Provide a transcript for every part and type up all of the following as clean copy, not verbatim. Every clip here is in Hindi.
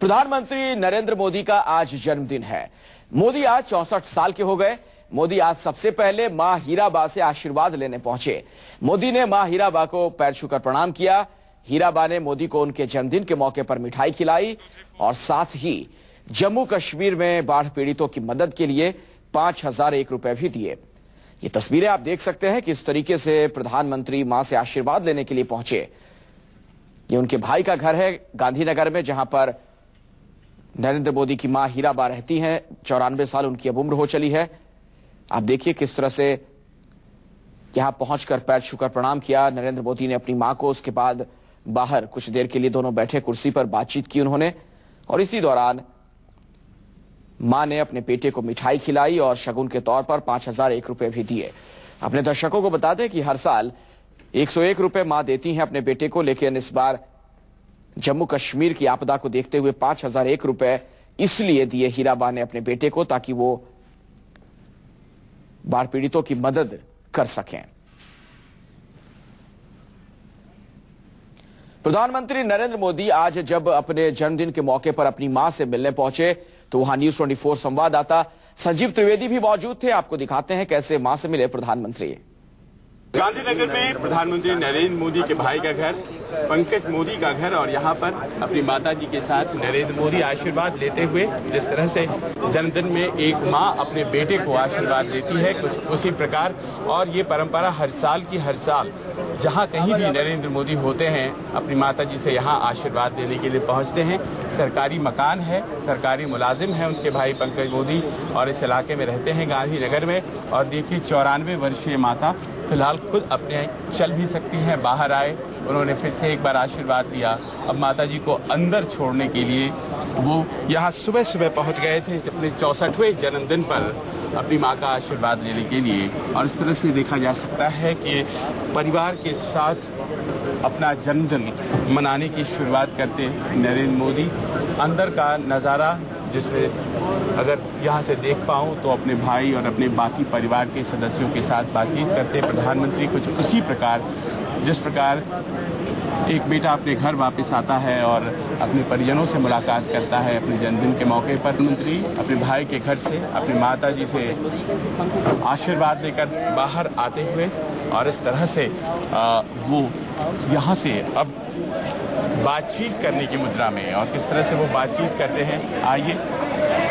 प्रधानमंत्री नरेंद्र मोदी का आज जन्मदिन है। मोदी आज 64 साल के हो गए। मोदी आज सबसे पहले मां हीराबा से आशीर्वाद लेने पहुंचे। मोदी ने मां हीराबा को पैर छूकर प्रणाम किया। हीराबा ने मोदी को उनके जन्मदिन के मौके पर मिठाई खिलाई और साथ ही जम्मू कश्मीर में बाढ़ पीड़ितों की मदद के लिए 5001 रुपए भी दिए। ये तस्वीरें आप देख सकते हैं कि इस तरीके से प्रधानमंत्री मां से आशीर्वाद लेने के लिए पहुंचे। ये उनके भाई का घर है गांधीनगर में, जहां पर नरेंद्र मोदी की मां हीराबा रहती हैं। 94 साल उनकी अब उम्र हो चली है। आप देखिए किस तरह से यहां पहुंचकर पैर छूकर प्रणाम किया नरेंद्र मोदी ने अपनी मां को। उसके बाद बाहर कुछ देर के लिए दोनों बैठे, कुर्सी पर बातचीत की उन्होंने और इसी दौरान मां ने अपने बेटे को मिठाई खिलाई और शगुन के तौर पर 5001 रुपए भी दिए। अपने दर्शकों को बता दें कि हर साल 101 रुपए मां देती हैं अपने बेटे को, लेकिन इस बार जम्मू कश्मीर की आपदा को देखते हुए 5001 रुपए इसलिए दिए हीराबा ने अपने बेटे को ताकि वो बाढ़ पीड़ितों की मदद कर सकें। प्रधानमंत्री नरेंद्र मोदी आज जब अपने जन्मदिन के मौके पर अपनी मां से मिलने पहुंचे तो वहां न्यूज 24 संवाददाता संजीव त्रिवेदी भी मौजूद थे। आपको दिखाते हैं कैसे मां से मिले प्रधानमंत्री। गांधीनगर में प्रधानमंत्री नरेंद्र मोदी के भाई का घर, पंकज मोदी का घर, और यहाँ पर अपनी माताजी के साथ नरेंद्र मोदी आशीर्वाद लेते हुए जिस तरह से जन्मदिन में एक माँ अपने बेटे को आशीर्वाद लेती है, कुछ उसी प्रकार। और ये परंपरा हर साल जहाँ कहीं भी नरेंद्र मोदी होते हैं अपनी माताजी से यहाँ आशीर्वाद लेने के लिए पहुँचते हैं। सरकारी मकान है, सरकारी मुलाजिम है उनके भाई पंकज मोदी और इस इलाके में रहते हैं गांधीनगर में। और देखिए 94 वर्षीय माता फिलहाल खुद अपने चल भी सकती हैं, बाहर आए, उन्होंने फिर से एक बार आशीर्वाद लिया। अब माताजी को अंदर छोड़ने के लिए वो यहाँ सुबह पहुँच गए थे अपने 64वें जन्मदिन पर अपनी माँ का आशीर्वाद लेने के लिए। और इस तरह से देखा जा सकता है कि परिवार के साथ अपना जन्मदिन मनाने की शुरुआत करते नरेंद्र मोदी। अंदर का नज़ारा जिसमें अगर यहाँ से देख पाऊँ तो अपने भाई और अपने बाकी परिवार के सदस्यों के साथ बातचीत करते प्रधानमंत्री कुछ उसी प्रकार जिस प्रकार एक बेटा अपने घर वापस आता है और अपने परिजनों से मुलाकात करता है अपने जन्मदिन के मौके पर। प्रधानमंत्री अपने भाई के घर से अपनी माताजी से आशीर्वाद लेकर बाहर आते हुए और इस तरह से वो यहाँ से अब बातचीत करने की मुद्रा में, और किस तरह से वो बातचीत करते हैं आइए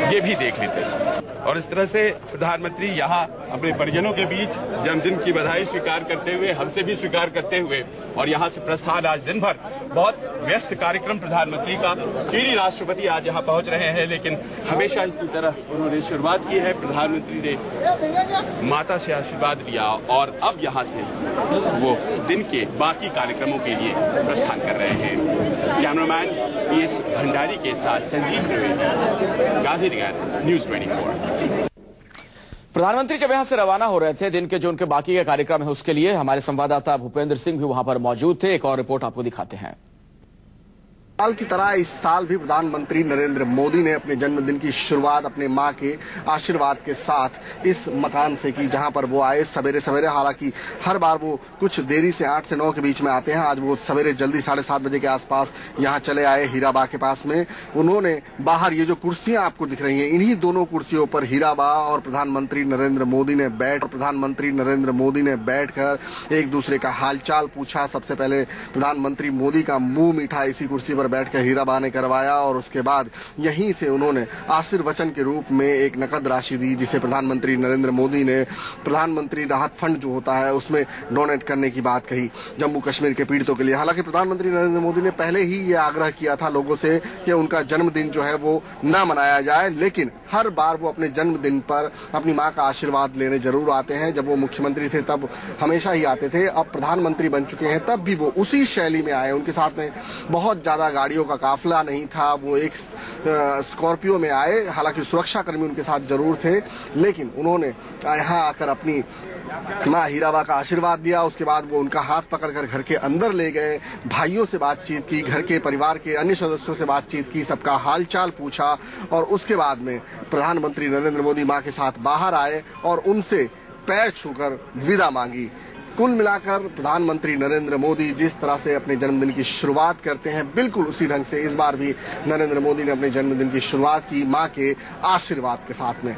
ये भी देख लेते हैं। और इस तरह से प्रधानमंत्री यहाँ अपने परिजनों के बीच जन्मदिन की बधाई स्वीकार करते हुए, हमसे भी स्वीकार करते हुए, और यहाँ से प्रस्थान। आज दिन भर बहुत व्यस्त कार्यक्रम प्रधानमंत्री का। चीनी राष्ट्रपति आज यहाँ पहुँच रहे हैं, लेकिन हमेशा की तरह उन्होंने शुरुआत की है। प्रधानमंत्री ने माता से आशीर्वाद लिया और अब यहाँ से वो दिन के बाकी कार्यक्रमों के लिए प्रस्थान कर रहे हैं। कैमरामैन PS भंडारी के साथ संजीव त्रिवेदी, गांधीनगर, न्यूज 24। प्रधानमंत्री जब यहां से रवाना हो रहे थे, दिन के जो उनके बाकी के कार्यक्रम है उसके लिए हमारे संवाददाता भूपेंद्र सिंह भी वहां पर मौजूद थे। एक और रिपोर्ट आपको दिखाते हैं। साल की तरह इस साल भी प्रधानमंत्री नरेंद्र मोदी ने अपने जन्मदिन की शुरुआत अपने मां के आशीर्वाद के साथ इस मकान से की, जहां पर वो आए सवेरे। हालांकि हर बार वो कुछ देरी से 8 से 9 के बीच में आते हैं। आज वो सवेरे जल्दी 7:30 बजे के आसपास यहां चले आए हीराबा के पास में। उन्होंने बाहर ये जो कुर्सियां आपको दिख रही हैं, इन्हीं दोनों कुर्सियों पर हीराबा और प्रधानमंत्री नरेंद्र मोदी ने बैठकर एक दूसरे का हालचाल पूछा। सबसे पहले प्रधानमंत्री मोदी का मुंह मीठा इसी कुर्सी पर बैठकर हीराबा ने करवाया और उसके बाद यहीं से उन्होंने आशीर्वचन के रूप में एक नकद राशि दी, जिसे प्रधानमंत्री नरेंद्र मोदी ने प्रधानमंत्री राहत फंड जो होता है उसमें डोनेट करने की बात कही जम्मू कश्मीर के पीड़ितों के लिए। हालांकि प्रधानमंत्री नरेंद्र मोदी ने पहले ही ये आग्रह किया था लोगों से कि उनका जन्मदिन जो है वो ना मनाया जाए, लेकिन हर बार वो अपने जन्मदिन पर अपनी मां का आशीर्वाद लेने जरूर आते हैं। जब वो मुख्यमंत्री थे तब हमेशा ही आते थे, अब प्रधानमंत्री बन चुके हैं तब भी वो उसी शैली में आए। उनके साथ में बहुत ज्यादा गाड़ियों का काफिला नहीं था, वो एक स्कॉर्पियो में आए। हालांकि सुरक्षा कर्मी उनके साथ जरूर थे, लेकिन उन्होंने यहाँ आकर अपनी मां हीराबा का आशीर्वाद दिया। उसके बाद वो उनका हाथ पकड़कर घर के अंदर ले गए, भाइयों से बातचीत की, घर के परिवार के अन्य सदस्यों से बातचीत की, सबका हालचाल पूछा और उसके बाद में प्रधानमंत्री नरेंद्र मोदी मां के साथ बाहर आए और उनसे पैर छूकर विदा मांगी। कुल मिलाकर प्रधानमंत्री नरेंद्र मोदी जिस तरह से अपने जन्मदिन की शुरुआत करते हैं, बिल्कुल उसी ढंग से इस बार भी नरेंद्र मोदी ने अपने जन्मदिन की शुरुआत की मां के आशीर्वाद के साथ में।